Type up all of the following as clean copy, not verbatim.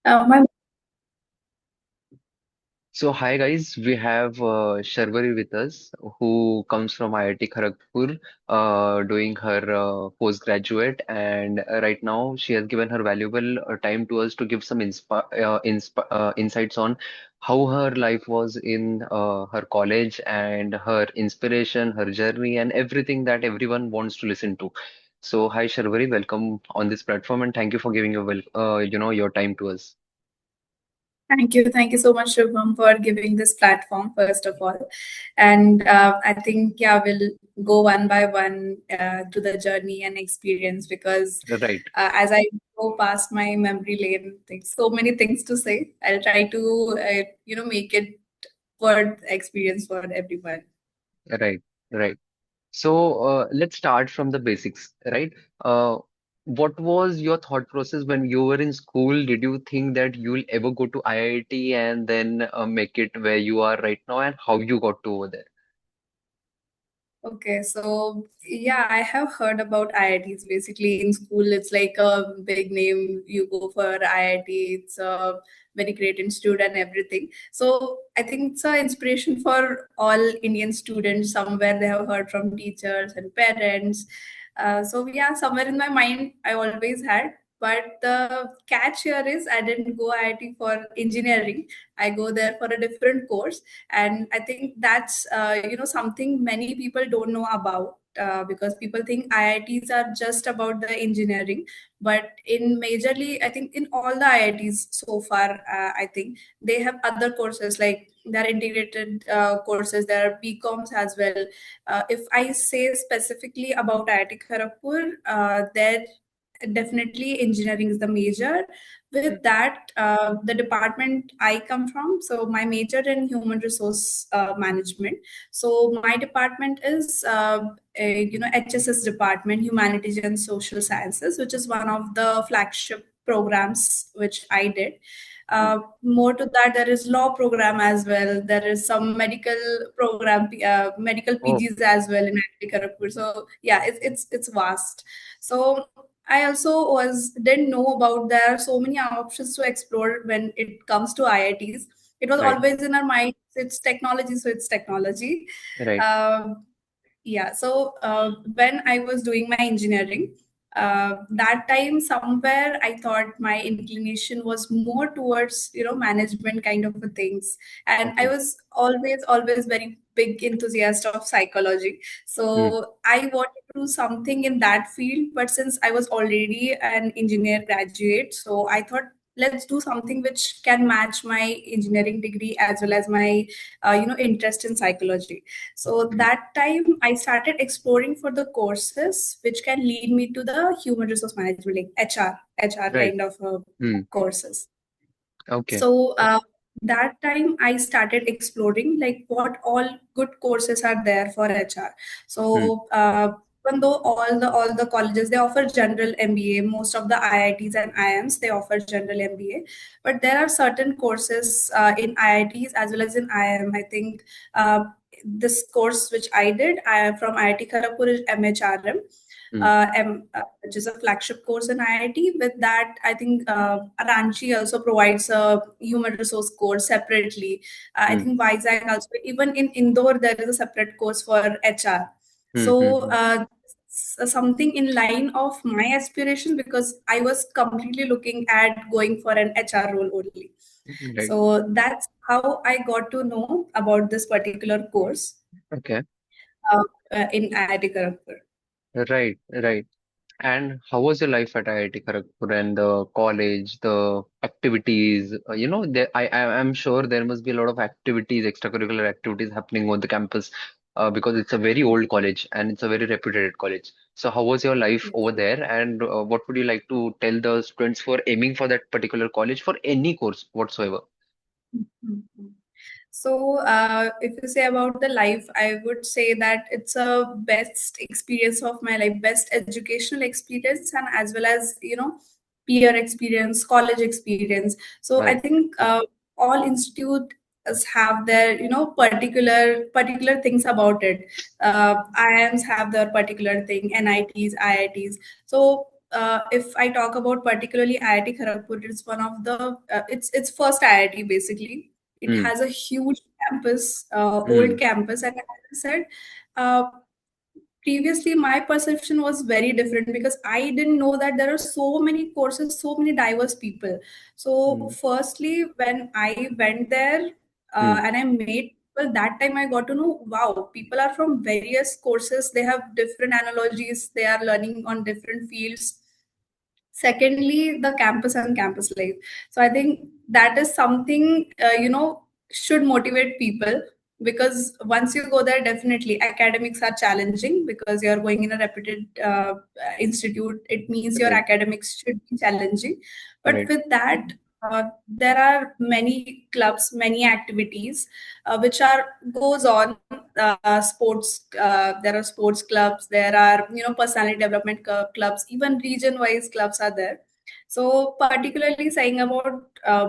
My So hi guys, we have Sharvari with us who comes from IIT Kharagpur doing her postgraduate, and right now she has given her valuable time to us to give some insights on how her life was in her college and her inspiration, her journey, and everything that everyone wants to listen to. So hi Sharvari, welcome on this platform and thank you for giving your time to us. thank you so much, Shubham, for giving this platform, first of all. And I think, yeah, we'll go one by one to the journey and experience because Right. as I go past my memory lane, there's so many things to say. I'll try to, make it worth experience for everyone. Right, right. So let's start from the basics, right? Uh, what was your thought process when you were in school? Did you think that you'll ever go to IIT and then make it where you are right now, and how you got to over there? Okay, so yeah, I have heard about IITs. Basically, in school, it's like a big name. You go for IIT, it's a very great institute and everything. So I think it's an inspiration for all Indian students. Somewhere they have heard from teachers and parents. So yeah, somewhere in my mind, I always had. But the catch here is I didn't go IIT for engineering. I go there for a different course, and I think that's something many people don't know about, because people think IITs are just about the engineering, but in majorly I think in all the IITs so far, I think they have other courses, like there are integrated courses, there are BComs as well. If I say specifically about IIT Kharagpur, there definitely engineering is the major. With that, the department I come from, so my major in human resource management. So my department is HSS department, humanities and social sciences, which is one of the flagship programs which I did. More to that, there is law program as well. There is some medical program, medical Oh, PGs as well in IIT Kharagpur. So yeah, it's vast. So I also was didn't know about there are so many options to explore when it comes to IITs. It was right, always in our mind. It's technology, so it's technology. right. Um, yeah, so when I was doing my engineering, that time somewhere I thought my inclination was more towards management kind of a things, and I Okay. was always very big enthusiast of psychology. Hmm. So I wanted to do something in that field, but since I was already an engineer graduate, so I thought let's do something which can match my engineering degree as well as my interest in psychology. So Hmm. that time I started exploring for the courses which can lead me to the human resource management, like HR Right. kind of Hmm. courses. Okay. So that time I started exploring like what all good courses are there for HR. Hmm. So even though all the colleges they offer general MBA, most of the IITs and IIMs they offer general MBA, but there are certain courses in IITs as well as in IIM. I think this course which I did from IIT Kharagpur is MHRM, Hmm. which is a flagship course in IIT. With that, I think Ranchi also provides a human resource course separately. I Hmm. think Vizag also, even in Indore, there is a separate course for HR. Hmm. Hmm. So Hmm. something in line of my aspiration, because I was completely looking at going for an HR role only. Right. So that's how I got to know about this particular course Okay. uh, in IIT Kharagpur. Right. Right. And how was your life at IIT Kharagpur and the college, the activities? I'm sure there must be a lot of activities, extracurricular activities happening on the campus, because it's a very old college and it's a very reputed college. So how was your life Yes. over there? And what would you like to tell the students for aiming for that particular college for any course whatsoever? Mhm. So, if you say about the life, I would say that it's a best experience of my life, best educational experience, and as well as peer experience, college experience. So, I Right. think all institutes have their particular things about it. IIMs have their particular thing, NITs, IITs. So. if I talk about particularly IIT Kharagpur, it's one of the it's first IIT basically. It Mm, has a huge campus, old mm, campus, and as I said, uh, previously my perception was very different because I didn't know that there are so many courses, so many diverse people. So mm, firstly, when I went there mm, and I made people, that time I got to know, wow, people are from various courses, they have different analogies, they are learning on different fields. Secondly, the campus and campus life. So I think that is something should motivate people, because once you go there, definitely academics are challenging because you're going in a reputed institute. It means your right, academics should be challenging. But right. with that, there are many clubs, many activities which are goes on. Sports, there are sports clubs, there are personality development clubs, even region wise clubs are there. So particularly saying about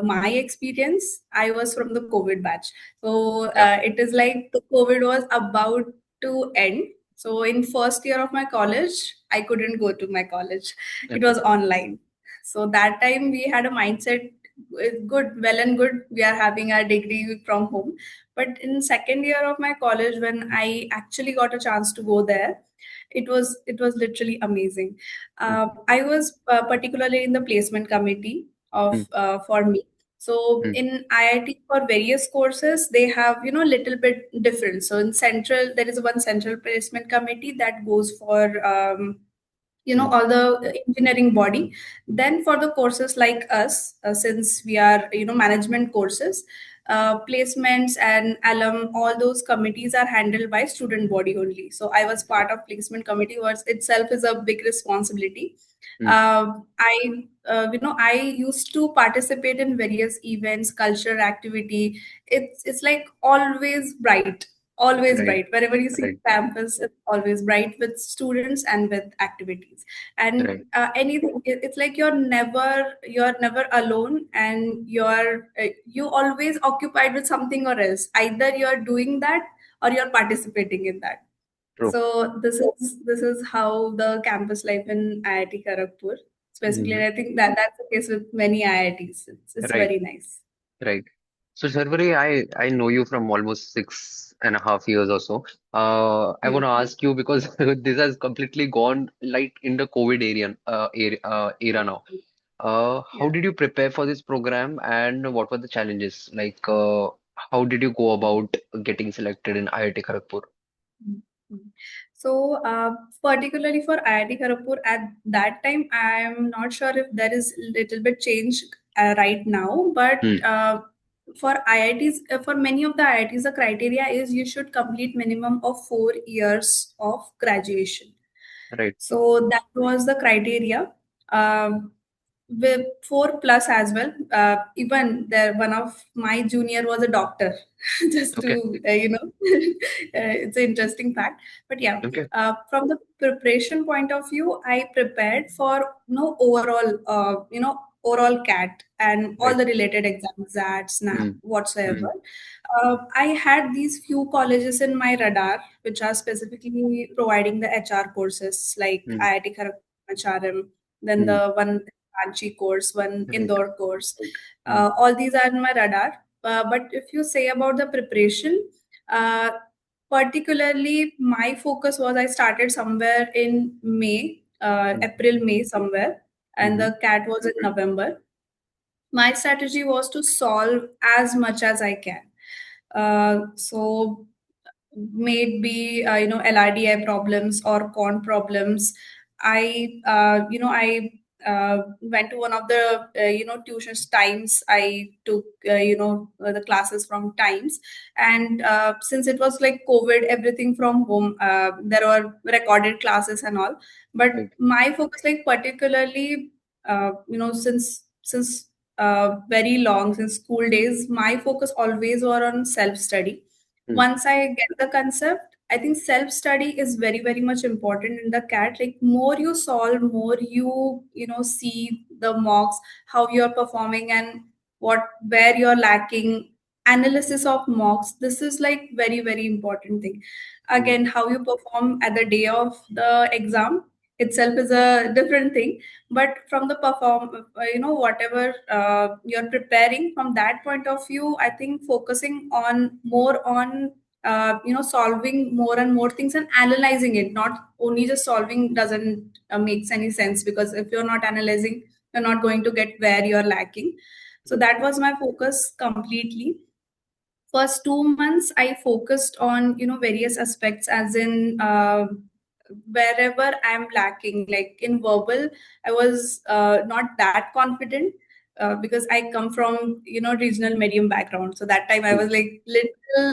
my experience, I was from the COVID batch. So Yeah. it is like the COVID was about to end. So in first year of my college, I couldn't go to my college. It Okay. was online. So that time we had a mindset, good, well and good. We are having our degree from home. But in second year of my college, when I actually got a chance to go there, it was literally amazing. Mm, I was particularly in the placement committee mm, of for me. So mm, in IIT, for various courses, they have little bit different. So in central, there is one central placement committee that goes for mm, all the engineering body. Then for the courses like us, since we are management courses, placements and alum, all those committees are handled by student body only. So I was okay. part of placement committee, was itself is a big responsibility. Mm, I used to participate in various events, cultural activity. It's like always right, bright. Wherever you see right, campus, it's always bright with students and with activities. And right. anything, it's like you're never alone, and you always occupied with something or else. Either you're doing that or you're participating in that. True. So this is how the campus life in IIT Kharagpur. Specifically, Hmm. I think that that's the case with many IITs. It's Right, very nice. right. So, Sharvari, I know you from almost 6.5 years or so. I Hmm. want to ask you because this has completely gone like in the COVID era now. How Yeah. did you prepare for this program and what were the challenges? Like, how did you go about getting selected in IIT Kharagpur? Mhm. So, particularly for IIT Kharagpur, at that time, I am not sure if there is little bit change right now, but Hmm. for IITs, for many of the IITs, the criteria is you should complete minimum of 4 years of graduation. Right. So that was the criteria. With 4 plus as well. Even there, one of my junior was a doctor. Just Okay. to it's an interesting fact. But yeah, Okay. from the preparation point of view, I prepared for overall overall CAT and all Right. the related exams, that SNAP, Hmm. Hmm. whatsoever. I had these few colleges in my radar, which are specifically providing the HR courses like Hmm. IIT Kharagpur, MHRM, then Hmm. the one Ranchi course, one Right. Indore course. Right. Hmm. All these are in my radar. But if you say about the preparation, uh, particularly my focus was I started somewhere in May, Hmm. April, May somewhere, and Hmm. the CAT was in November. My strategy was to solve as much as I can. So maybe LRDI problems or con problems. I went to one of the tuitions times. I took the classes from times, and since it was like COVID, everything from home, there were recorded classes and all. But Right. my focus, like particularly, since very long, since school days, my focus always were on self study. Hmm. Once I get the concept, I think self study is very, very much important in the CAT. Like more you solve, more see the mocks, how you're performing and what where you're lacking. Analysis of mocks. This is like very, very important thing. Hmm. Again, how you perform at the day of the exam itself is a different thing, but from the whatever you're preparing from that point of view, I think focusing on more on solving more and more things and analyzing it, not only just solving doesn't makes any sense, because if you're not analyzing, you're not going to get where you're lacking. So Mm, that was my focus completely. First 2 months I focused on various aspects, as in wherever I'm lacking, like in verbal I was not that confident, because I come from regional medium background, so that time I mm, was like little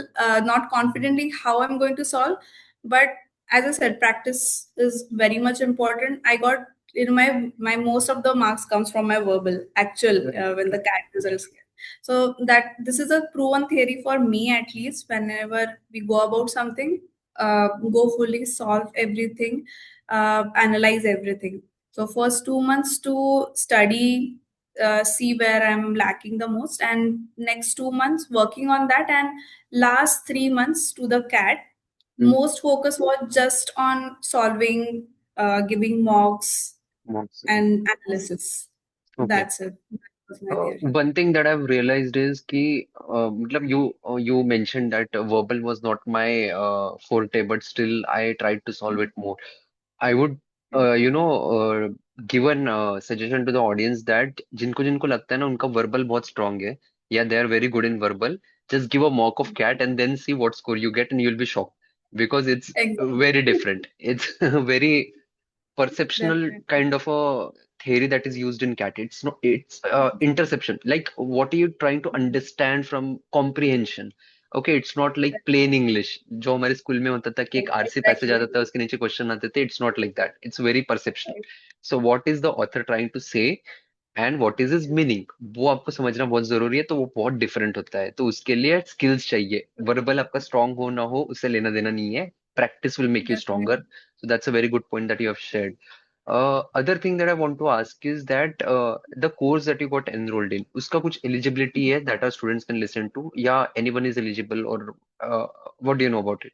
not confidently how I'm going to solve. But as I said, practice is very much important. I got my most of the marks comes from my verbal actual right. when the CAT results. So that this is a proven theory for me, at least. Whenever we go about something, go fully, solve everything, analyze everything. So first 2 months to study, see where I'm lacking the most, and next 2 months working on that, and last 3 months to the CAT. Mm, Most focus was just on solving, giving mocks marks, and analysis. okay. That's it. That was my theory. One thing that I've realized is कि मतलब you mentioned that verbal was not my forte, but still I tried to solve it more. I would give an suggestion to the audience that जिनको जिनको लगता है ना उनका verbal बहुत strong है, yeah, they are very good in verbal. Just give a mock of CAT and then see what score you get, and you'll be shocked because it's Exactly. very different. It's very perceptional Definitely. kind of a theory that is used in CAT. It's not, it's interception. Like, what are you trying to understand from comprehension? Okay, it's not like plain English. जो हमारे school में होता था कि एक RC passage आता Exactly. था उसके नीचे क्वेश्चन आते थे. It's not like that. It's very perceptional. So what is the author trying to say and what is his meaning, वो आपको समझना बहुत जरूरी है. तो वो बहुत डिफरेंट होता है, तो उसके लिए स्किल्स चाहिए. वर्बल आपका स्ट्रांग हो ना हो उससे लेना देना नहीं है. Practice will make you Definitely. Stronger. So that's a very good point that you have shared. Other thing that I want to ask is that the course that you got enrolled in, उसका कुछ eligibility है that our students can listen to, या anyone is eligible, or what do you know about it?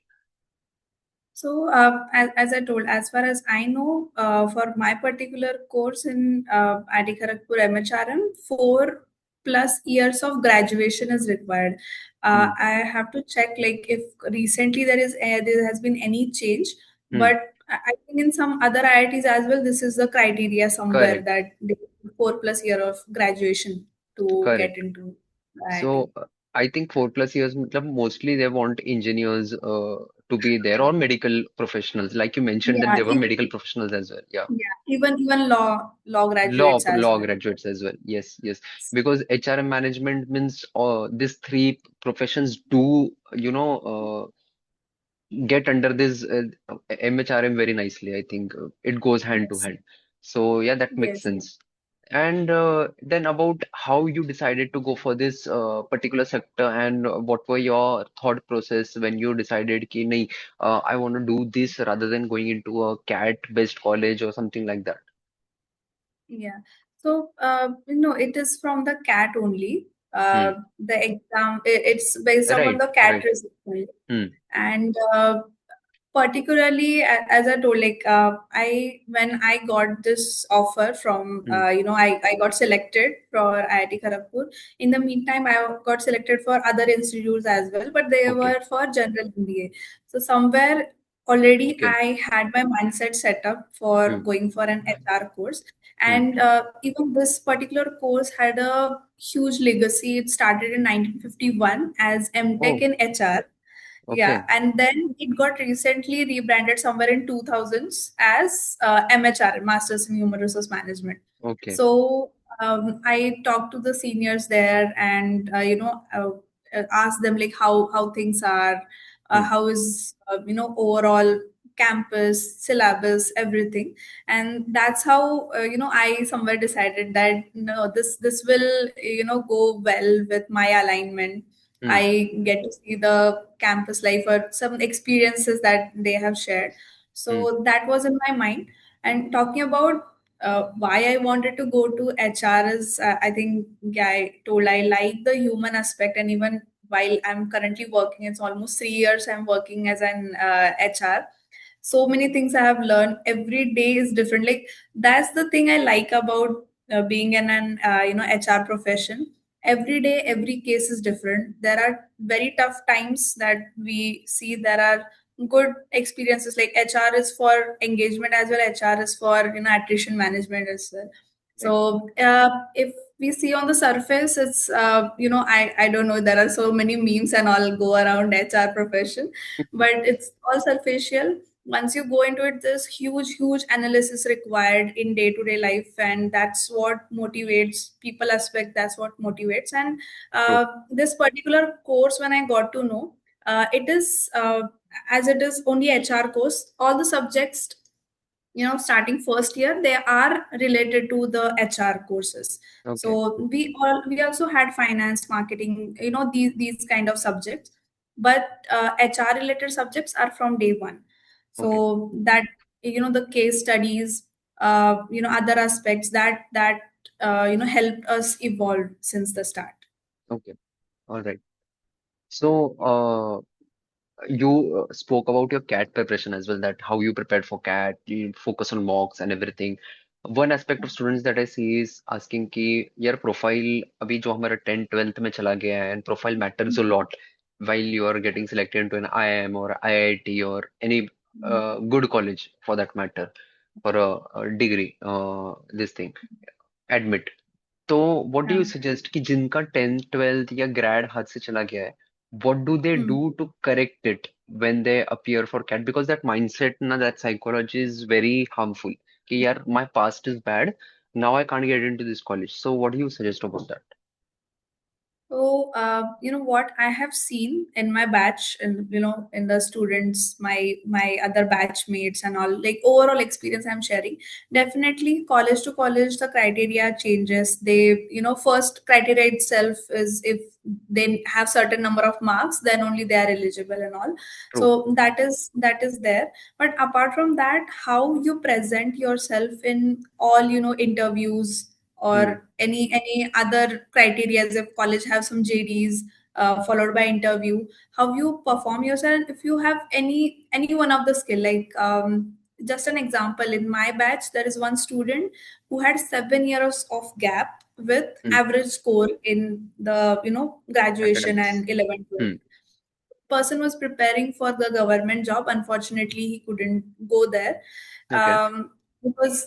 So, as I told, as far as I know, for my particular course in IIT Kharagpur MHRM, 4+ years of graduation is required. Hmm. I have to check, like, if recently there has been any change, Hmm. but I think in some other IITs as well, this is the criteria somewhere, Correct. that they 4+ year of graduation to get Correct. into the IIT. So I think 4+ years, मतलब mostly they want engineers to be there, or medical professionals. Like you mentioned that Yeah, there were medical professionals as well. Yeah, yeah, even law law graduates as law well. graduates as well. Yes, yes. Because HRM management means these three professions do get under this MHRM very nicely. I think it goes hand to Yes, hand. So yeah, that makes yes. sense. And then about how you decided to go for this particular sector, and what were your thought process when you decided कि नहीं, I want to do this rather than going into a CAT-based college or something like that. Yeah. So, it is from the CAT only. Hmm. The exam, it's based upon Right, the CAT right. result. Hmm. And particularly, as I told, like, when I got this offer from, Hmm. I got selected for IIT Kharagpur. In the meantime, I got selected for other institutes as well, but they Okay. were for general MBA. So somewhere already Okay. I had my mindset set up for Hmm. going for an HR course. Hmm. And even this particular course had a huge legacy. It started in 1951 as MTech Oh, in HR. Yeah, okay. and then it got recently rebranded somewhere in 2000s as MHR, Masters in Human Resource Management. Okay. So I talked to the seniors there, and asked them like how things are, Hmm. how is overall campus, syllabus, everything. And that's how I somewhere decided that no, this will go well with my alignment. Hmm. I get to see the campus life or some experiences that they have shared. Hmm. So that was in my mind. And talking about why I wanted to go to HR is, I think, yeah, I told I like the human aspect. And even while I'm currently working, it's almost 3 years I'm working as an HR. so many things I have learned. Every day is different. Like that's the thing I like about being in an HR profession. Every day, every case is different. There are very tough times that we see. There are good experiences. Like HR is for engagement as well. HR is for attrition management as well. Right. So if we see on the surface, it's I don't know. There are so many memes and all go around HR profession, but it's all superficial. Once you go into it, there's huge analysis required in day-to-day life, and that's what motivates people aspect. That's what motivates. And True. this particular course, when I got to know, it is as it is only HR course. All the subjects, starting first year, they are related to the HR courses. Okay. So we also had finance, marketing, these kind of subjects, but HR related subjects are from day one. Okay. So that, the case studies, other aspects that helped us evolve since the start. Okay. All right. So, you spoke about your CAT preparation as well, that how you prepared for CAT, you focus on mocks and everything. One aspect of students that I see is asking कि यार profile अभी जो हमारा 10th 12th में चला गया है, and profile matters a lot while you are getting selected into an IIM or IIT or any good college for that matter for a degree, this thing, admit. तो what do Yeah. You suggest कि जिनका 10th 12th या grade हाथ से चला गया है, what do they do Hmm. To correct it when they appear for CAT? Because that mindset ना, that psychology is very harmful कि यार my past is bad, now I can't get into this college, so what do you suggest about that? So, what I have seen in my batch, and in the students, my other batchmates, and all, like overall experience I'm sharing. Definitely, college to college, the criteria changes. They, first criteria itself is if they have certain number of marks, then only they are eligible and all. True. So that is there. But apart from that, how you present yourself in all interviews Hmm. or any other criteria, if college have some JDs followed by interview, how you perform yourself, if you have any one of the skill, like just an example, in my batch there is one student who had 7 years of gap with Hmm. average score in the graduation Academics. and 11 12. Hmm. Person was preparing for the government job. Unfortunately, he couldn't go there Okay. because,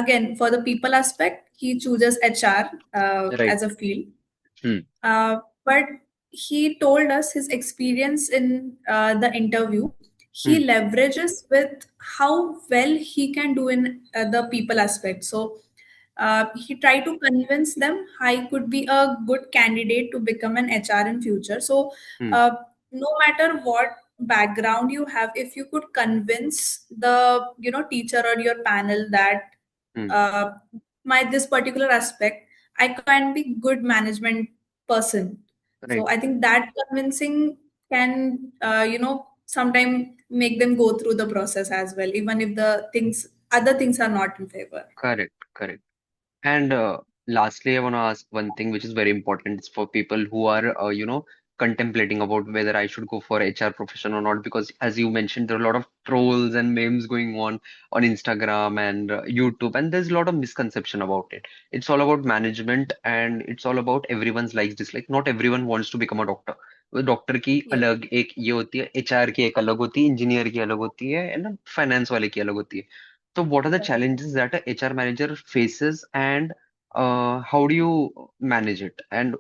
again, for the people aspect, he chooses HR Right. as a field. Hmm. But he told us his experience in the interview. Hmm. He leverages with how well he can do in the people aspect. So he tried to convince them I could be a good candidate to become an HR in future. So Hmm. uh, no matter what background you have, if you could convince the teacher or your panel that Hmm. uh, my this particular aspect, I can be good management person. So Right. I think that convincing can sometime make them go through the process as well, even if the things other things are not in favor. Correct. Correct. And lastly, I want to ask one thing which is very important. It's for people who are, contemplating about whether I should go for HR profession or not. Because as you mentioned, there are a lot of trolls and memes going on Instagram and YouTube, and there's a lot of misconception about it. It's all about management, and it's all about everyone's likes, dislike. Not everyone wants to become a doctor. Doctor की Yes. अलग एक ये होती है, HR की एक अलग होती है, इंजीनियर की अलग होती है, एंड फाइनेंस वाले की अलग होती है. So what are the challenges that a HR manager faces, and how do you manage it? And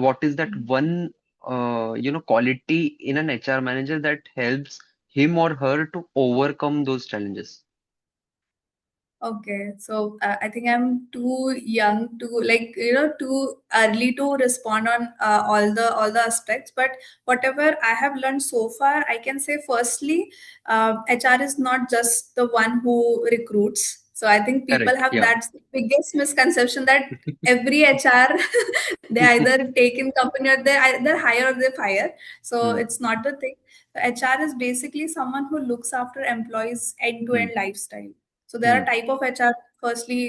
what is that one quality in an HR manager that helps him or her to overcome those challenges? Okay, so I think I'm too young to, like, too early to respond on all the aspects. But whatever I have learned so far, I can say firstly, HR is not just the one who recruits. So I think people Correct. have Yeah. that biggest misconception that every HR they either take in company or they either hire or they fire. So Hmm. it's not the thing. So HR is basically someone who looks after employees' Hmm. end-to-end lifestyle. So there Hmm. are type of HR. Firstly,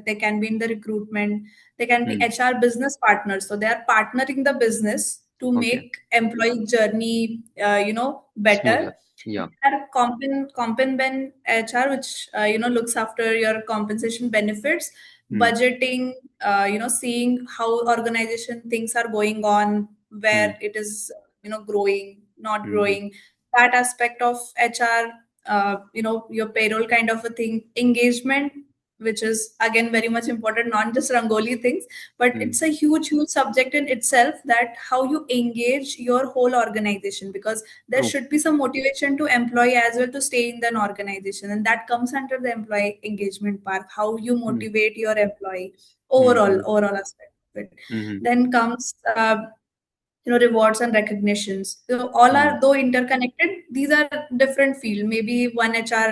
they can be in the recruitment. They can be Hmm. HR business partners. So they are partnering the business to Okay. make employee journey, better. Smoother. Yeah. Our compen HR, which looks after your compensation benefits, Hmm. budgeting, seeing how organization things are going on, Hmm. where it is growing, not Hmm. growing. That aspect of HR, your payroll kind of a thing, engagement, which is again very much important, not just Rangoli things, but Hmm. it's a huge subject in itself, that how you engage your whole organization, because there True. should be some motivation to employee as well to stay in an organization, and that comes under the employee engagement part, how you Hmm. motivate your employee, Hmm. overall aspect of it. Hmm. Then comes rewards and recognitions. So all Hmm. are though interconnected, these are different field. Maybe one HR,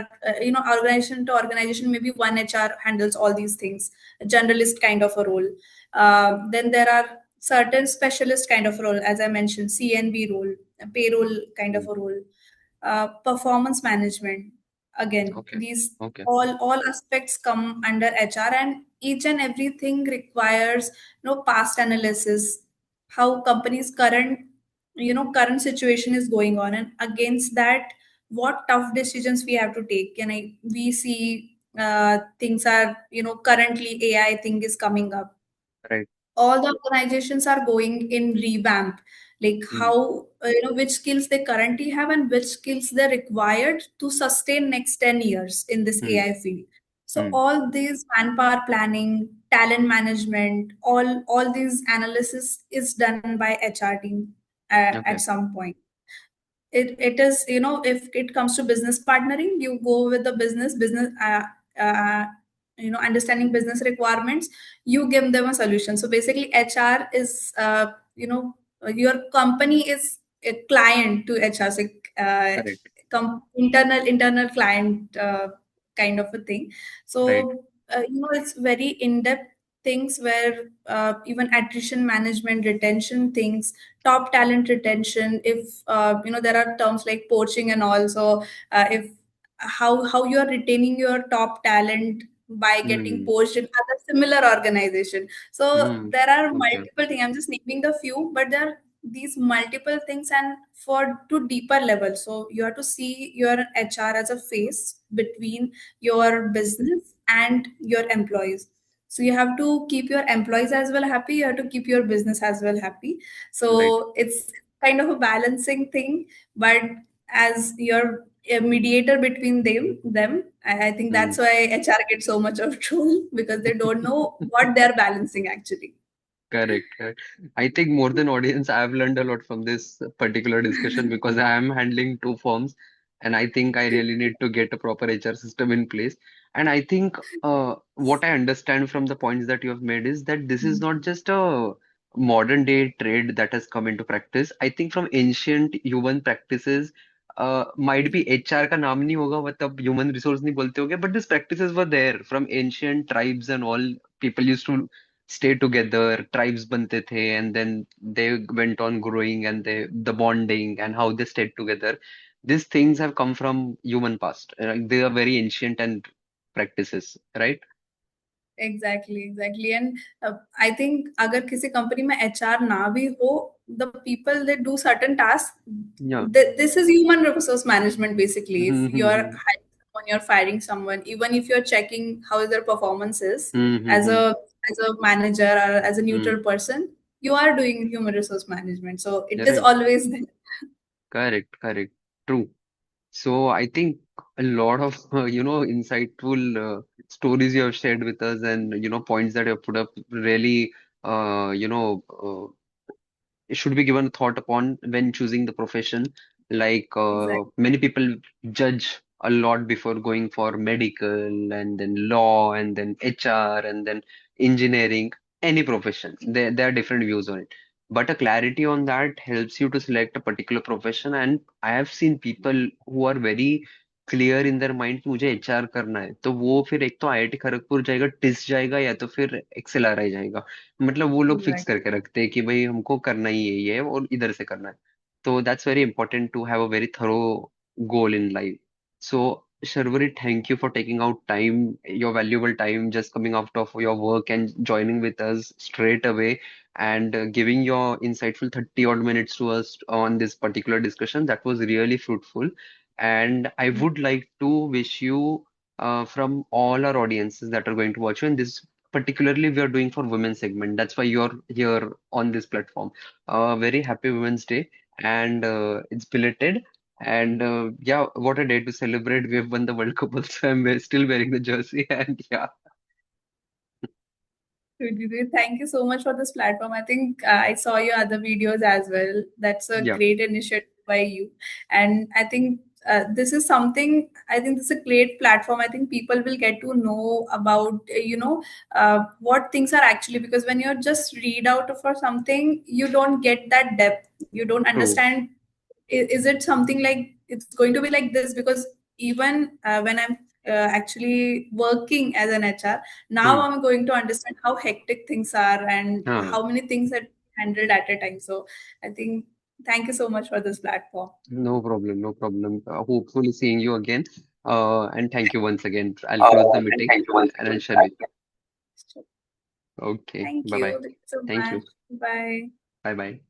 organization to organization, maybe one HR handles all these things, a generalist kind of a role. Then there are certain specialist kind of role, as I mentioned, CNB role, a payroll kind of Hmm. a role, performance management. Again, Okay. these Okay. all aspects come under HR, and each and everything requires past analysis, how company's current situation is going on, and against that, what tough decisions we have to take. We see things are, currently AI thing is coming up, Right. all the organizations are going in revamp, like Hmm. how which skills they currently have and which skills they're required to sustain next 10 years in this Hmm. AI field. So Hmm. all these manpower planning, talent management, all these analysis is done by HR team at Okay. some point. It is, if it comes to business partnering, you go with the business uh, understanding business requirements, you give them a solution. So basically HR is your company is a client to HR, so Correct. internal client kind of a thing. Right. So it's very in-depth things, where even attrition management, retention things, top talent retention, if there are terms like poaching and also, if how you are retaining your top talent by getting Hmm. poached in other similar organization. So Hmm. there are Okay. multiple things, I'm just naming the few, but there are these multiple things, and for to deeper level, so you have to see your HR as a face between your business and your employees. So you have to keep your employees as well happy, you have to keep your business as well happy. Right. So it's kind of a balancing thing, but as your a mediator between them, I think Hmm. that's why HR gets so much of troll, because they don't know what they're balancing actually. Correct, correct. I think more than audience, I've learned a lot from this particular discussion because I am handling two firms, and I think I really need to get a proper HR system in place. And I think what I understand from the points that you have made is that this is not just a modern day trade that has come into practice. I think from ancient human practices, might be HR का नाम नहीं होगा मतलब human resource नहीं बोलते होंगे, but these practices were there from ancient tribes and all. People used to stay together, tribes bante the, and then they went on growing and the bonding and how they stayed together. These things have come from human past. They are very ancient and practices, right? Exactly. And I think अगर किसी company में HR ना भी हो, the people that do certain tasks, Yeah. this is human resource management basically. If you're Hmm. hiring someone, you're firing someone, even if you're checking how their performance is as Hmm. a manager or as a Hmm. neutral person, you are doing human resource management. So it is Right. always there. Correct. Correct. True. So I think a lot of insightful stories you have shared with us, and points that you have put up really it should be given thought upon when choosing the profession. Like Exactly. many people judge a lot before going for medical and then law and then HR and then engineering, any profession. There are different views on it. But a clarity on that helps you to select a particular profession. And I have seen people who are very clear in their mind कि मुझे HR करना है तो वो फिर एक तो IIT Kharagpur जाएगा टिस जाएगा या तो फिर एक्सएलआरआई जाएगा मतलब वो लोग फिक्स Exactly. करके रखते हैं कि भाई हमको करना ही है ये और इधर से करना है तो that's very important to have a very thorough goal in life so Sharvari, thank you for taking out time, your valuable time, just coming out of your work and joining with us straight away and giving your insightful 30 odd minutes to us on this particular discussion. That was really fruitful. And I would like to wish you from all our audiences that are going to watch you, and this particularly we are doing for women segment. That's why you're here on this platform. Very happy Women's Day, and it's belated. And yeah, what a day to celebrate. We have won the World Cup also. Still wearing the jersey, and yeah, Thank you so much for this platform. I think I saw your other videos as well. That's a yeah, great initiative by you. And I think this is something, I think this is a great platform. I think people will get to know about, what things are actually, because when you're just read out for something, you don't get that depth. You don't true. understand, is it something like it's going to be like this? Because even when I'm actually working as an HR, now Hmm. I'm going to understand how hectic things are and Huh. how many things that handled at a time. So I think thank you so much for this platform. No problem, no problem. Hopefully seeing you again. And thank you once again. I'll close the And meeting thank you once and I'll again. share with. Okay, Thank bye bye. you. Thank you so Thank much. you. Bye. Bye bye.